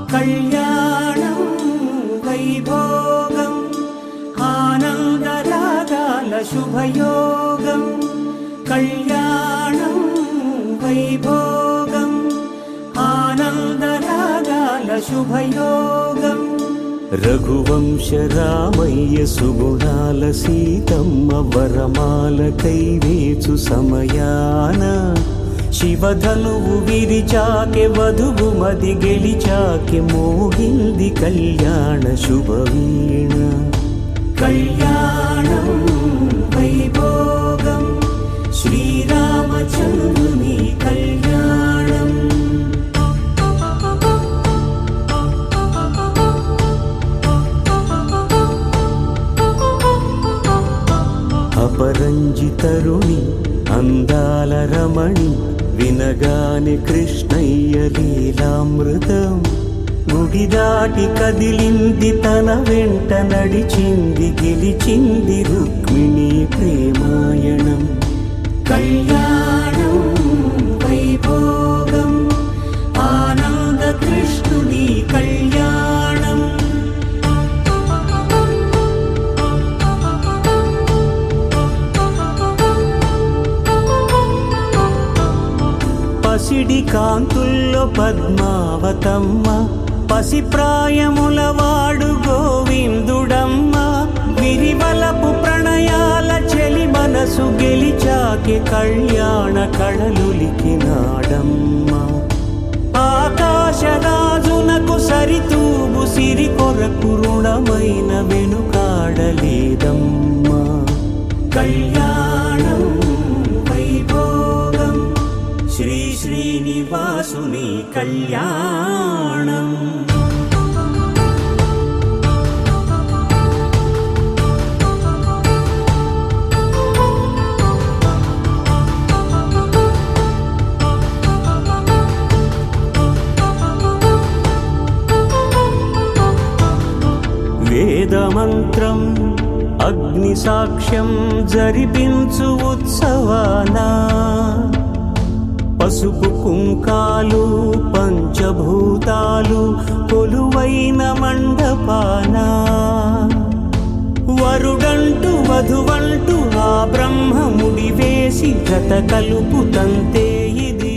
కళ్యాణం వైభోగం ఆనందరాగాల శుభయోగం కళ్యాణం వైభోగం ఆనందరాగాల శుభయోగం రఘువంశ రామయ్య సుగుణాల సీతమ్మ వరమాల కైవేచు సమయాన శివధనువు విరిచాకె వధువు మది గెలిచాకె మోగింది కళ్యాణ శుభవీణ కళ్యాణం వైభోగం శ్రీరామచంద్రుని కళ్యాణం అపరంజి తరుణి అందాల రమణి వినగాని కృష్ణయ్య లీలామృతం గుడి దాటి కదిలింది తన వెంట నడిచింది గెలిచింది రుక్మిణి ప్రేమాయణం కళ్యాణం వైభోగం ఆనంద కృష్ణుని కళ్యాణం పసిడి కాంతుల్లో పద్మావతమ్మ పసిప్రాయముల వాడు గోవిందుడమ్మ విరివలపు ప్రణయాల చెలి మనసు గెలిచాకి కళ్యాణ కళలులికినాడమ్మ ఆకాశరాజునకు సరితూగు సిరి కొరకు రుణమైన వెనుకాడలేదమ్మ కళ్యాణం వైభోగం శ్రీ శ్రీనివాసుని కళ్యాణం వేదమంత్రం అగ్ని సాక్ష్యం జరిపించు ఉత్సవానా పసుపు కుంకాలు పంచభూతాలు కొలువైన మండపాన వరుడంటూ వధువంటూ ఆ బ్రహ్మముడి వేసి గత కలుపు తంతే ఇది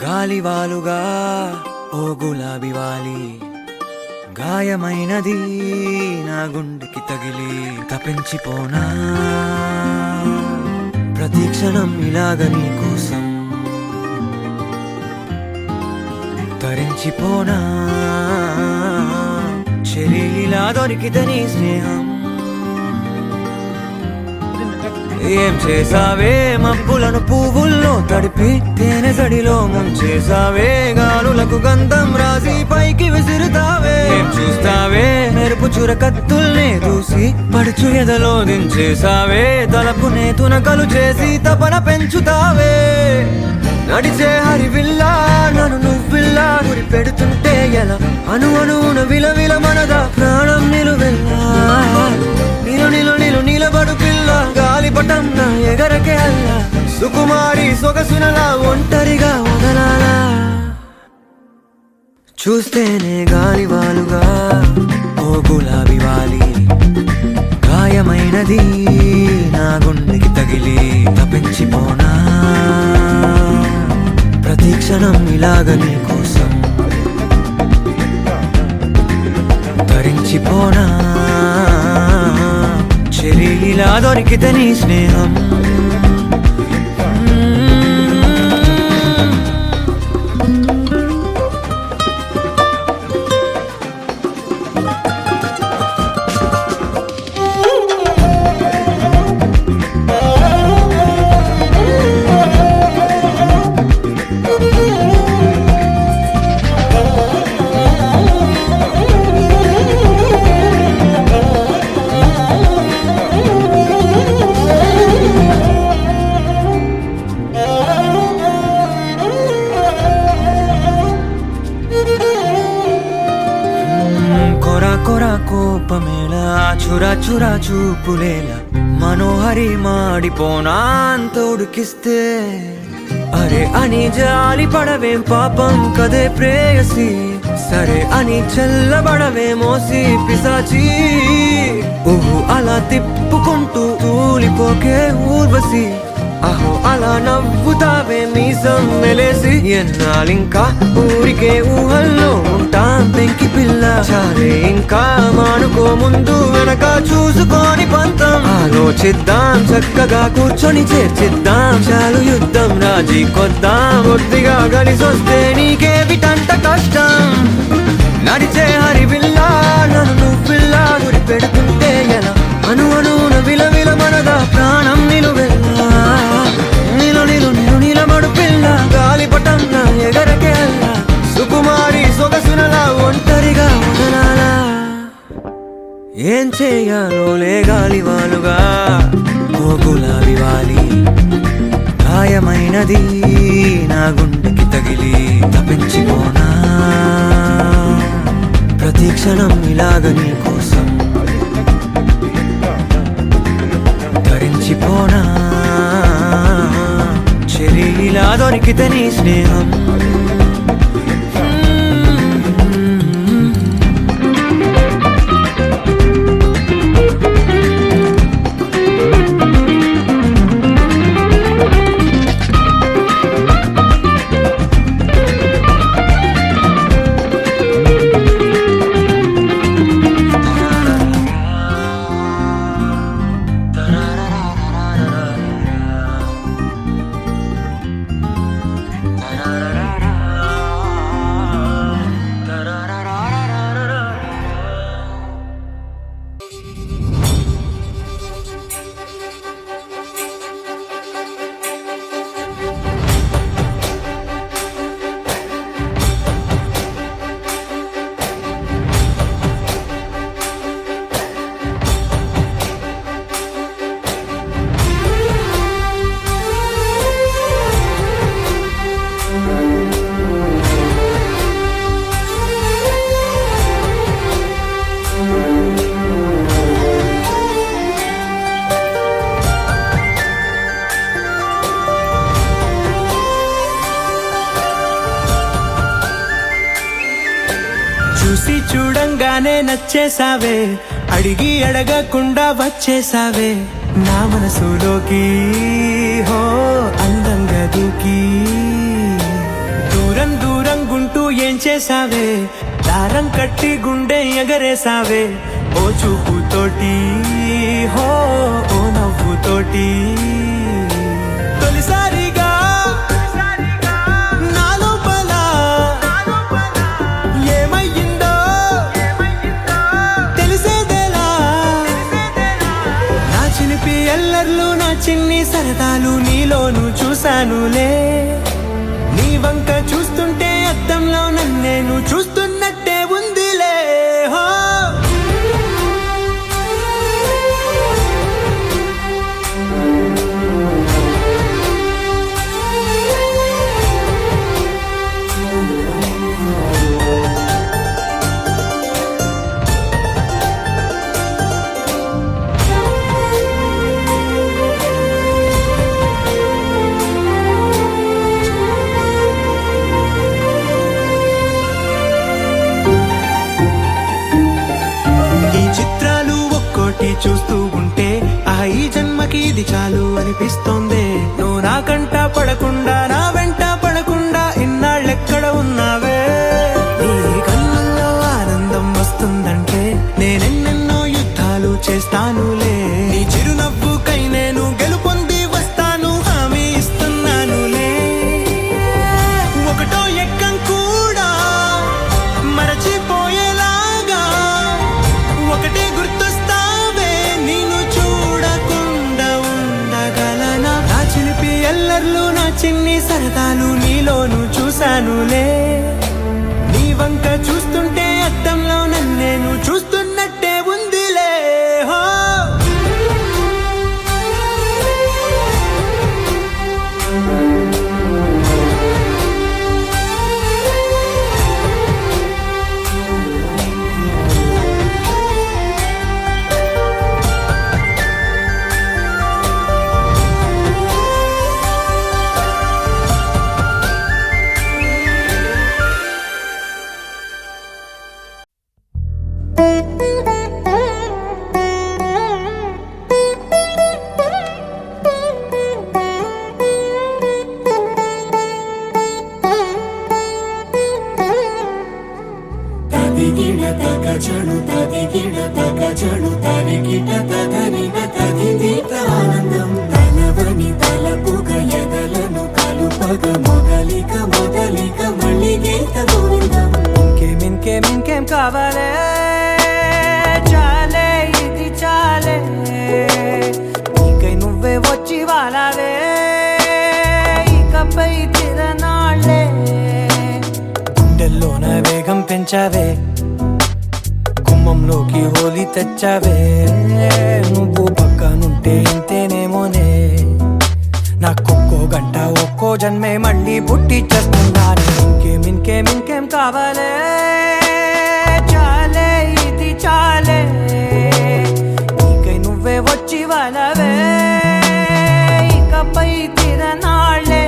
గాలివాలుగా ఓ గులాబీ వాలి గాయమైనది నా గుండెకి తగిలి తపించిపోనా ప్రతిక్షణం ఇలాగ నీ కోసం తరించిపోనా చెలి ఇలా దొరికితే నీ స్నేహం ఏం చేసావే మబ్బులను పువ్వుల్లో తడిపి తేనె సడిలో ముంచేసావే గాలులకు గంధం రాసి పైకి విసురుతావే ఏం చూస్తావే మెరుపు చుర కత్తుల్నే దూసి పడుచు ఎదలో దించేసావే తలపునే తునకలు చేసి తపన పెంచుతావే నడిచే హరివిల్లా నన్ను నువ్విల్లా గురి పెడుతుంటే ఎలా అణువున విలవిల మనదా ప్రాణం నిలువెల్లా నిలబడు పిల్ల గాలిపటం నా ఎగరకే అల్లా సుకుమారి సొగసునలా ఒంటరిగా వదలాలా చూస్తేనే గాలివాలుగా ఓ గులాబీ వాలి గాయమైనది నా గుండెకి తగిలి తప్పించిపోనా ప్రతి క్షణం ఇలాగ నీ కోసం ధరించిపోనా చెలి ఇలా దొరికితే నీ స్నేహం కోపమేలా చురా చురా చూపులేలా మనోహరి మాడిపోనా అంత ఉడికిస్తే అరే అని జాలి పడవేం పాపం కదే ప్రేయసి సరే అని చల్లబడవే మోసి పిశాచి ఊహు అలా తిప్పుకుంటూ తూలిపోకే ఊర్వశి అహో అలా నవ్వుతావే మీసం మెలేసి ఎన్నాళ్ళింకా ఊరికే ఊహల్లో ఉంటాం పెంకి పిల్ల చాలే ఇంకా మానుకో ముందు వెనక చూసుకొని పంతం ఆలోచిద్దాం చక్కగా కూర్చొని చేర్చిద్దాం చాలు యుద్ధం రాజీ కొద్దాం బొత్తిగా కలిసొస్తే నీకే విటంట కష్టం నడిచే హరివిల్లా నన్ను నువ్విల్లా గురి పెడుతుంటే ఎలా అణువున విలవిల మనదా ప్రాణం నిలువెల్లా నిలబడు పిల్ల గాలిపటం నా ఎగరకే అల్లా సుకుమారి సొగసునలా ఒంటరిగా వదలాలా ఏం చేయాలో లే గాలివాలుగా ఓ గులాబీ వాలి గాయమైనది నా గుండెకి తగిలి తప్పించిపోనా ప్రతి క్షణం ఇలాగ నీ కోసం ధరించిపోనా చెలి ఇలా దొరికితే నీ స్నేహం చూసి చూడంగానే నచ్చేసావే అడిగి అడగకుండా వచ్చేసావే నా మనసులోకి హో అందంగా దూకి దూరం దూరం గుంటూ ఏం చేసావే దారం కట్టి గుండె ఎగరేసావే ఓ చూపుతోటి హో ఓ నవ్వుతోటి తొలిసారిగా నా లోపల ఏమయ్యిందో తెలిసేదేలా నా చిలిపి ఎల్లర్లు నా చిన్ని సరదాలు నీలోను చూశానులే. నీ వంక చూస్తుంటే అద్దంలో నన్నేను చూస్తున్నట్టే ఉందిలే. హో చూస్తూ ఉంటే ఈ జన్మకి ఇది చాలు అనిపిస్తోంది. నువ్వు నా కంట పడకుండా నా వెంట పడకుండా ఇన్నాళ్ళెక్కడ ఉన్నావే. నీ కళ్ళల్లో ఆనందం వస్తుందంటే నేనెన్నెన్నో యుద్ధాలు చేస్తానులే. నీ చిరునవ్వుకై నేను గెలుపొంది వస్తాను హామీ ఇస్తున్నానులే. ఒకటో ఎక్కం కూడా మరచిపోయేలాగా ఒకటే గుర్తు ఎల్లర్లు నా చిన్ని సరదాలు నీలోను చూశానులే. నీ వంక చూస్తుంటే అద్దంలో నన్నేను చూస్తున్నట్టే ఉందిలే. హో ఇంకేం కావాలే చాలే ఇది చాలే నీకై నువ్వే వచ్చి వాలావే ఇకపై తిరనాళ్ళే. గుండెల్లోన వేగం పెంచావే గుమ్మంలోకి హోలీ తెచ్చావే. నువ్వు పక్కనుంటే ఇంతేనేమోనే నాకొక్కో గంట ఒక్కో జన్మే మళ్ళీ పుట్టి చేస్తున్నాను. ఇంకేం కావాలే చాలే ఇది చాలే నీకై నువ్వే వచ్చి వాలవే ఇకపై తిరనాళ్ళే.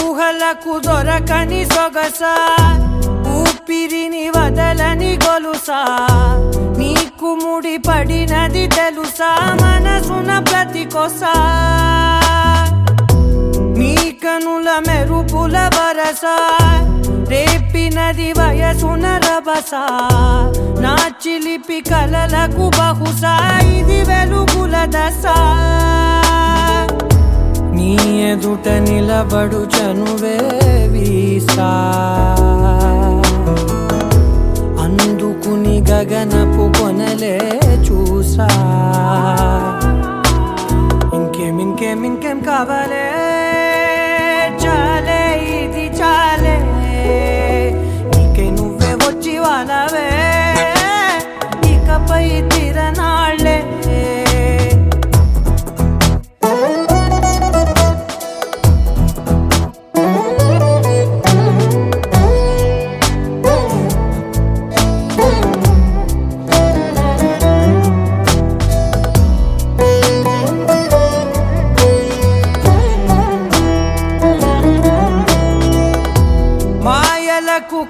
ఊహలకు దొరకని సొగసా ఊపిరిని వదలని గొలుసా నీకు ముడి పడినది తెలుసా మనసున ప్రతి కొసా. నీ కనుల మెరుపుల వరస రేపినది వయసున రభస నా చిలిపి కలలకు బహుశా ఇది వెలుగుల దశ. నీ ఎదుట నిలబడు చనువే వీసా అందుకుని గగనపు కొనలే చూసా. ఇంకేం కావాలే చాలే ఇది చాలే నీకై నువ్వే వచ్చి వాలవే ఇకపై తిరనాళ్ళే.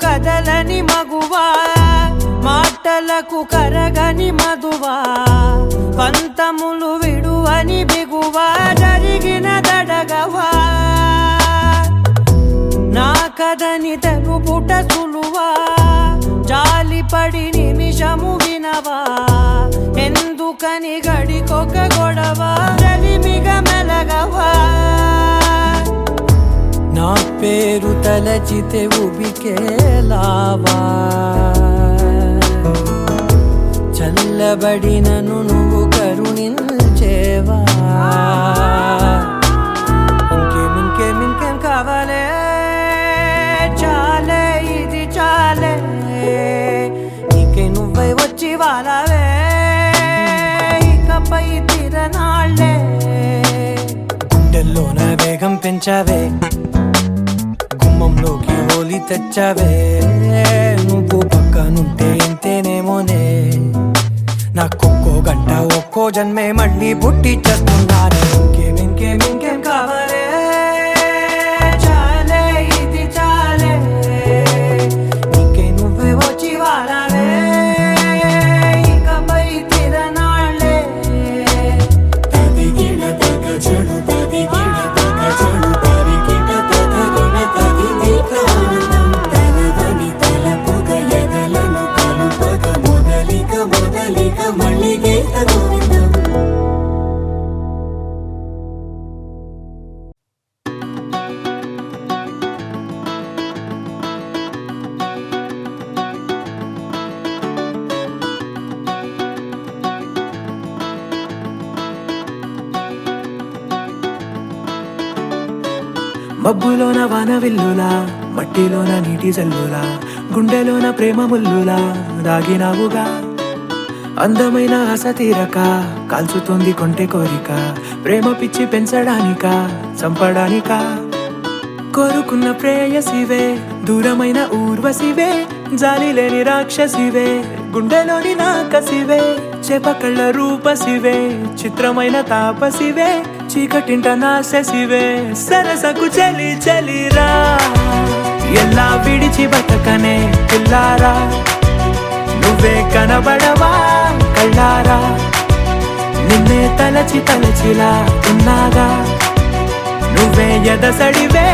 కదలని మగువా మాటలకు కరగని మధువా పంతములు విడువని బిగువా జరిగిన దడగవా నా కథని తెలుపుట సులువా జాలిపడి నిమిషము వినవా ఎందుకని గడికొక గొడవ పేరు తలచితే ఉబికేలావా చల్లబడినను నువ్వు కరుణించేవా ఇంకేం కావాలే చాలే ఇది చాలే నీకే నువ్వై వచ్చి వాళ్ళవే ఇకపై తిరనాళ్ళే గుండెల్లోన వేగం పెంచావే గుమ్మంలోకి హోలీ తెచ్చావే నువ్వు పక్కనుంటే ఇంతేనేమోనే నాకొక్కో గంట ఒక్కో జన్మే మళ్ళీ పుట్టి చేస్తున్నాను ఇంకేం కావాలే చాలే ఇది చాలే నీకే నువ్వే వచ్చి వాళ్ళవే ఇకపై తిరనాళ్ళే తదిగిన తగ చెడు తదిగిన తగ చెడు తరిగిన తగరిన తదిగిక ఆనందం తనదని తలపుగ ఎదలను కలుపగ మొదలిక మళ్ళీ గీత గోవిందం మబ్బులోన వానవిల్లులా మట్టిలోన నీటి జల్లులా గుండెలోన ప్రేమ ముల్లులా దాగినావుగా అందమైన ఆశ తీరక కాల్చుతోంది కొంటె కోరిక ప్రేమ పిచ్చి పెంచడానిక చంపడానిక కోరుకున్న ప్రేయసివే దూరమైన ఊర్వశివే జాలి లేని రాక్షసివే గుండెలోని నాకసివే చేపకళ్ళ రూపసివే చిత్రమైన తాపసివే చీకటింట నాశసివే సరసకు చలి చలిరా ఎలా విడిచి బతకనే పిల్లారా నువ్వే కనబడవా కళ్ళారా నిన్నే తలచిలా ఉన్నాగా నువ్వే ఎదసడివే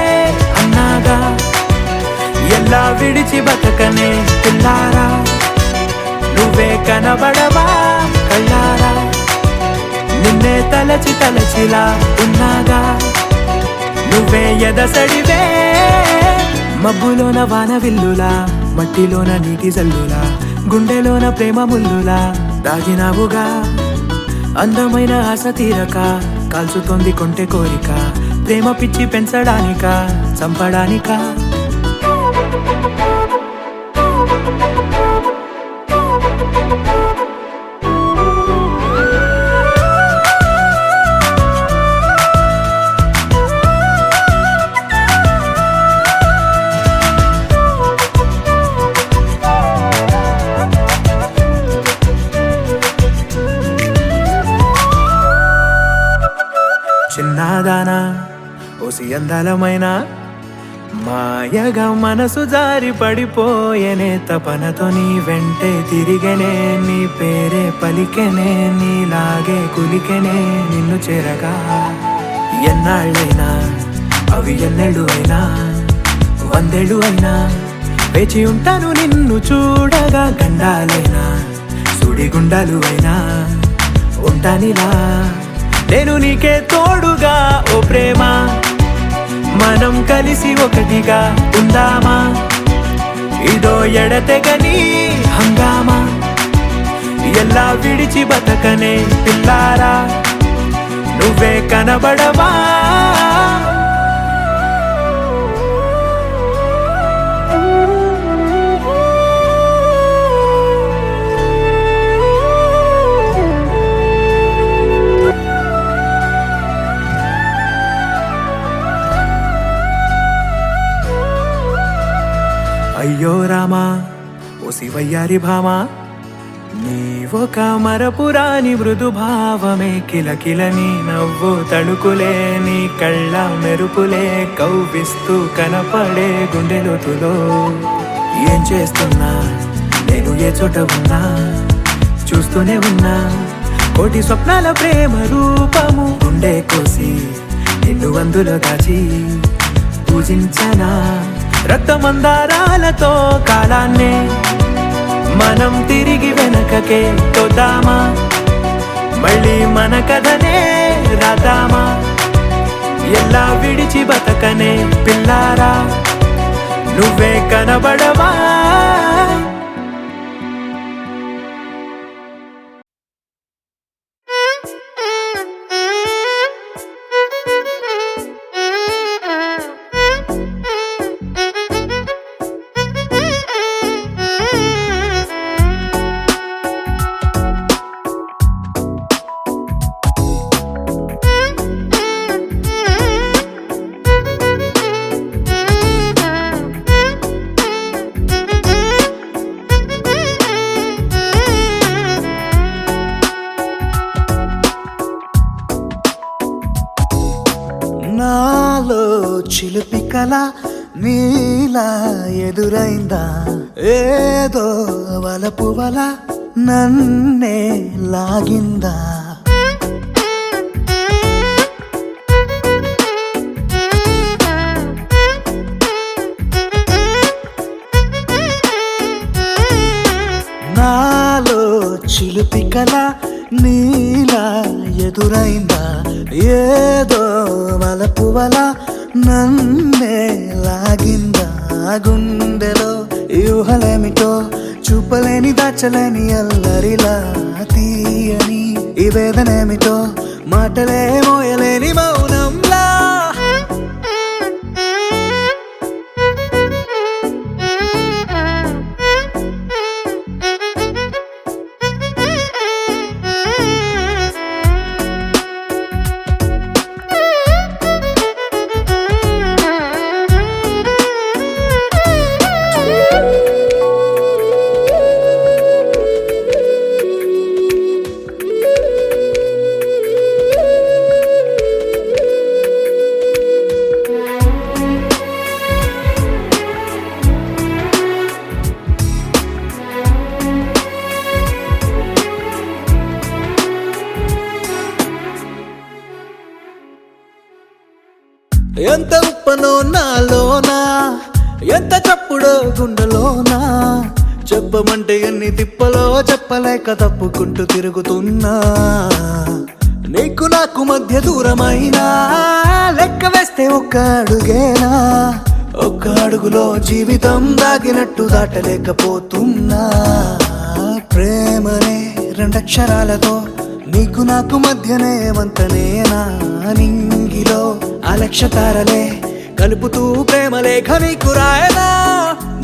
అన్నాగా ఎలా విడిచి బతకనే పిల్లారా నువ్వే కనబడవా కళ్ళారా నిన్నే తలచిలా ఉన్నాగా నువ్వే ఎదసడివే మబ్బులోన వానవిల్లులా మట్టిలోన నీటి జల్లులా గుండెలోన ప్రేమ ముల్లులా దాగినావుగా అందమైన ఆశ తీరక కాల్చుతోంది కొంటె కోరిక ప్రేమ పిచ్చి పెంచడానిక చంపడానిక చిన్నదానా ఓసి అందలమైన మాయగా మనసు జారి పడిపోయేనే తపనతో నీ వెంటే తిరిగనే నీ పేరే పలికెనే నీలాగే కులికెనే నిన్ను చేరగా ఎన్నాళ్ళైనా అవి ఎన్నెళ్ళు అయినా 100 ఏళ్ళు అయినా వేచి ఉంటాను నిన్ను చూడగా గండాలైనా సుడిగుండాలు అయినా ఉంటానిలా నేను నీకే తోడుగా ఓ ప్రేమ మనం కలిసి ఒకటిగా ఉందామా ఇదో ఎడతెగని హంగామా ఎలా విడిచి బతకనే పిల్లారా నువ్వే కనబడవా అయ్యో రామా ఓ శివయ్యారి భామా నీవొక మరపురాని మృదు భావమే కిలకిలని నవ్వు తడుకులే నీ కళ్ళ మెరుపులే కవ్విస్తూ కనపడే గుండెలోతులో ఏం చేస్తున్నా నేను ఏ చోట ఉన్నా చూస్తూనే ఉన్నా కోటి స్వప్నాల ప్రేమ రూపము గుండె కోసి నిన్ను అందులో దాచి పూజించనా రక్తమందారాలతో కాలాన్నే మనం తిరిగి వెనకకే తోదామా మళ్ళీ మన కథనే రాదామా ఎలా విడిచి బతకనే పిల్లారా నువ్వే కనబడవా. నాలో చిలిపి కల నీలా ఎదురైందా ఏదో వలపు వల నన్నే లాగిందా నాలో చిలిపి కల నీలా ఎదురైందా ఏదో వలపు వల నన్నే లాగిందా గుండెలో యూహలేమిటో చూపలేని దాచలేని అల్లరిలా తీయని ఈ వేదనేమిటో మాటలే మోయలేని మౌనంలా ఎంత ఉప్పనో నాలోనా ఎంత చప్పుడో గుండెలోనా చెప్పమంటే ఎన్ని తిప్పలో చెప్పలేక తప్పుకుంటూ తిరుగుతున్నా నీకు నాకు మధ్య దూరమైనా లెక్క వేస్తే ఒక్క అడుగేనా ఒక్క అడుగులో జీవితం దాగినట్టు దాటలేకపోతున్నా ప్రేమనే రెండక్షరాలతో నీకు నాకు మధ్యనే వంతనేనా నింగిలో అలక్ష తారలే కలుపుతూ ప్రేమ లేఖ నీకు రాయనా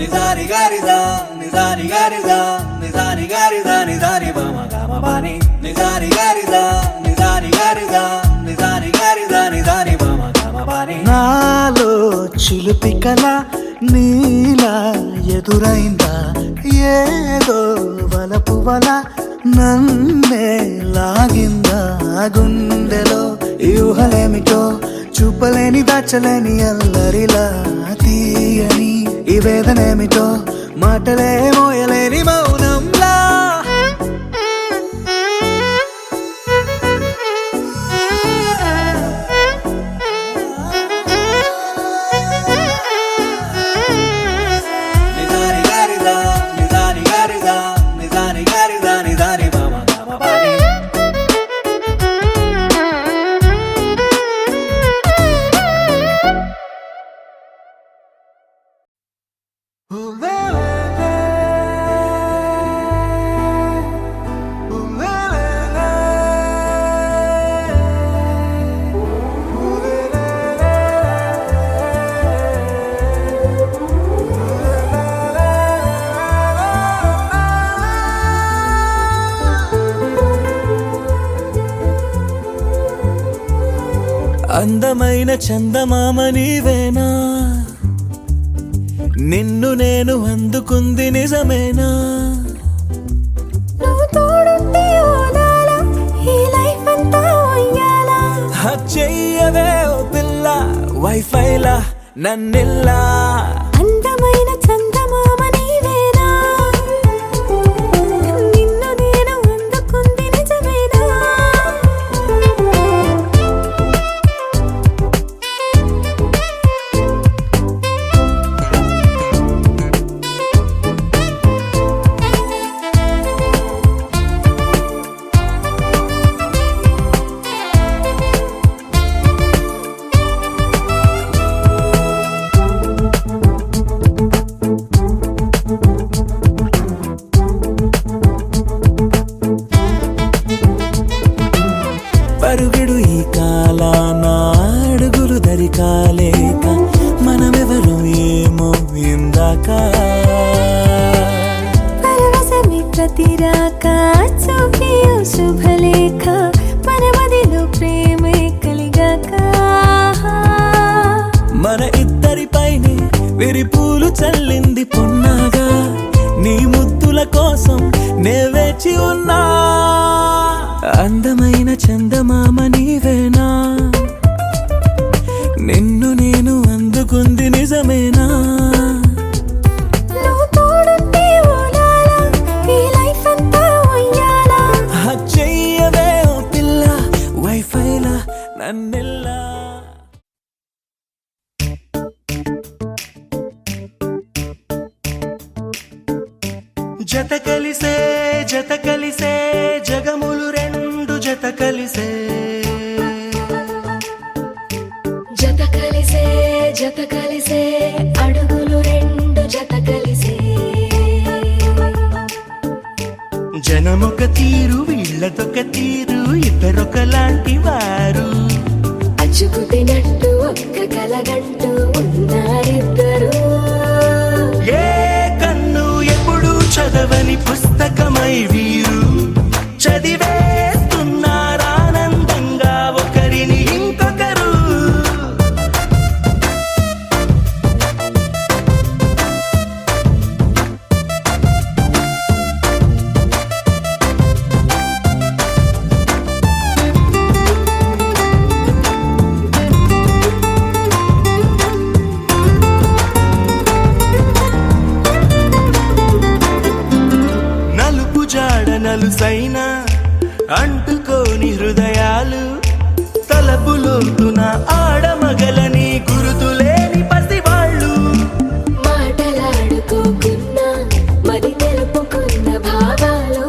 నిజాని గారిదా నిజాని గారిదా నిజాని గారిదా నిజాని బామ గామ బాని నిజాని గారిదా నిజాని గారిదా నిజాని గారిదా నిజాని బామ గామ బాని నాలో చిలిపి కల నీలా ఎదురైందా ఏదో వలపు వల నన్నే లాగిందా గుండెలో యూహలేమిటో చూపలేని దాచలేని అల్లరిలా తీయని ఈ వేదనేమిటో మాటలే మోయలేని మౌనంలా నిజాని గారిదా నిజాని గారిదా నిజాని గారిదా నిజాని బామ గామ బాని అందమైన చందమామ నీవేనా నిన్ను నేను అందుకుంది నిజమేనా నువ్వు తోడుంటే ఓదాలా ఈ లైఫ్ అంతా ఉయ్యాలా చెయ్యవే ఓ పిల్ల వైఫైలా నన్నిల్లా అందమైన చందమామ నీవేనా నిన్ను నేను అందుకుంది నిజమేనా కలిరాక చూపి ఓ శుభలేఖ మన మదిలో ప్రేమే కలిగాక మన ఇద్దరిపైనే విరిపూలు చల్లింది పొన్నాగా నీ ముద్దుల కోసం నే వేచి ఉన్నా అందమైన చందమామ నీవేనా నిన్ను నేను అందుకుంది నిజమేనా నువ్వు తోడుంటే ఓలాలా ఈ లైఫ్ అంతా ఉయ్యాలా చెయ్యవే ఓ పిల్ల వైఫైలా నన్నెల్లా జత కలిసే జగములు రెండు జత కలిసే జత కలిసే అడుగులు రెండు జత కలిసే జనమొక తీరు వీళ్ళదొక తీరు ఇద్దరొకలాంటి వారు అచ్చుకు తినట్టు ఒక్క కలగంటూ ఉన్నారిద్దరు ఏ కన్ను ఎప్పుడు చదవని పుస్తకమై వీరు చదివేస్తున్నారానందంగా ఒకరిని ఇంకొకరు నలుపు జాడ నలుసైన అంటుకోని హృదయాలు తలపులోతున ఆడమగలని గురుతులేని పసివాళ్ళు మాటలాడుకోకున్నా మరి తెలుపుకున్న భావాలు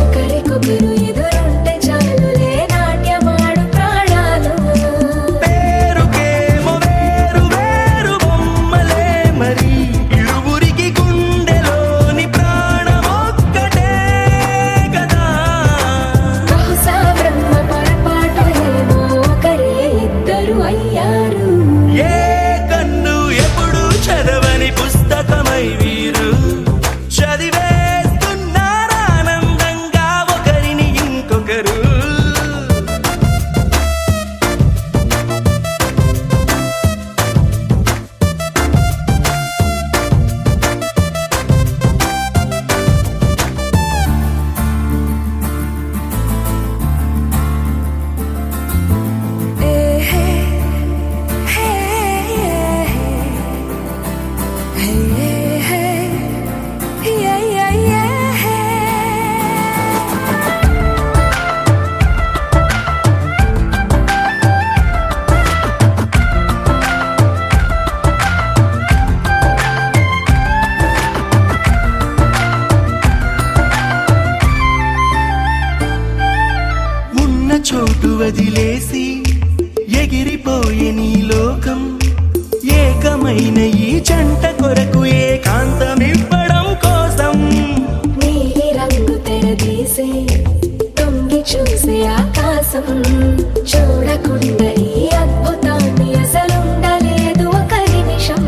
ఒకరికొకరు ఎదురుంటే చాలులే నాట్యమాడు ప్రాణాలు పేరుకేమో వేరు వేరు బొమ్మలే మరి ఇరువురికి గుండెలోని ప్రాణమొక్కటే కదా బహుశా బ్రహ్మ పొరపాటు ఏమో ఒకరే ఇద్దరు అయ్యారు ఏ కన్ను ఎప్పుడు చదవని పుస్తకమై వీరు చదివేస్తున్నారానందంగా ఒకరిని ఇంకొకరు ఉన్న చోటు వదిలేసి ఎగిరిపోయే నీ లోకం ఏకమైన ఈ జంట కొరకు ఏకాంతమివ్వడం కోసం నీలి రంగు తెరదీసే తొంగి చూసే ఆకాశం చూడకుండా ఈ అద్భుతాన్ని అసలుండలేదు ఒక నిమిషం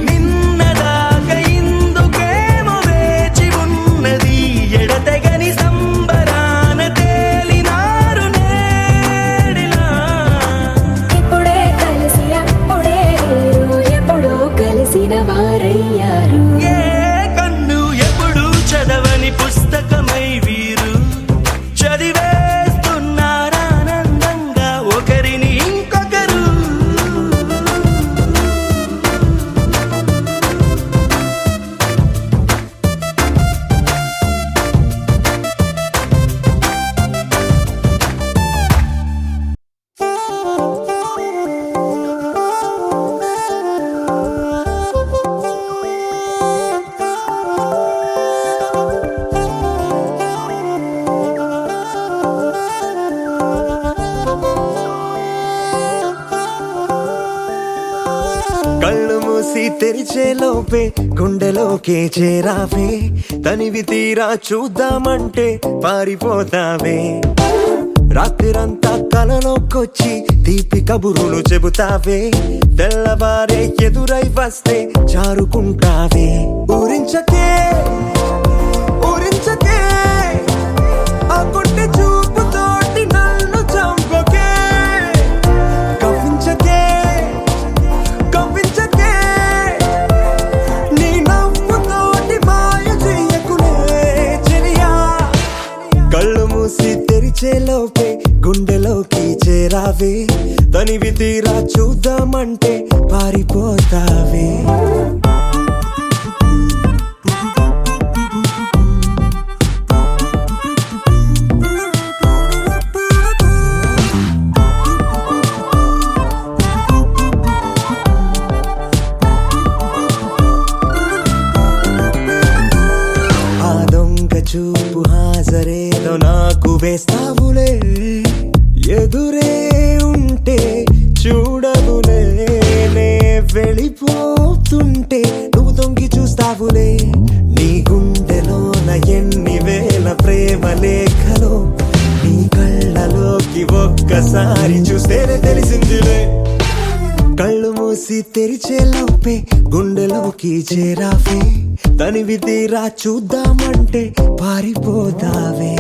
నిన్నదాకా ఇందుకేమో వేచి ఉన్నది ఎడతెగని సంబరాన తేలినారు నేడిలా ఇప్పుడే కలిసి అప్పుడే వేరు ఎప్పుడో కలిసిన వారయ్యారు ఏ కన్ను ఎప్పుడు చదవని పుస్తకమై వీరు చదివేస్తున్నారానందంగా ఒకరిని ఇంకొకరు కళ్ళు మూసి తెరిచే లోపే గుండెలోకే చేరావే తనివి తీరా చూద్దామంటే పారిపోతావే రాత్రిరంతా కలలోకొచ్చి తీపి కబురులు చెబుతావే తెల్లవారే ఎదురై వస్తే జారుకుంటావే ఊరించకే ఊరించకే పారిపోతావే తనివి తీరా చూద్దామంటే పారిపోతావే ఆ దొంగ చూపు హాజరేదో నాకు వేస్తావులే ఎదురే ఉంటే చూడవులే నే వెళ్ళిపోతుంటే నువ్వు తొంగి చూస్తావులే నీ గుండెలోన ఎన్ని వేల ప్రేమ లేఖలో నీ కళ్ళలోకి ఒక్కసారి చూస్తేనే తెలిసిందిలే కళ్ళు మూసి తెరిచే లోపే గుండెలోకి చేరావే తనివి తీరా చూద్దామంటే పారిపోతావే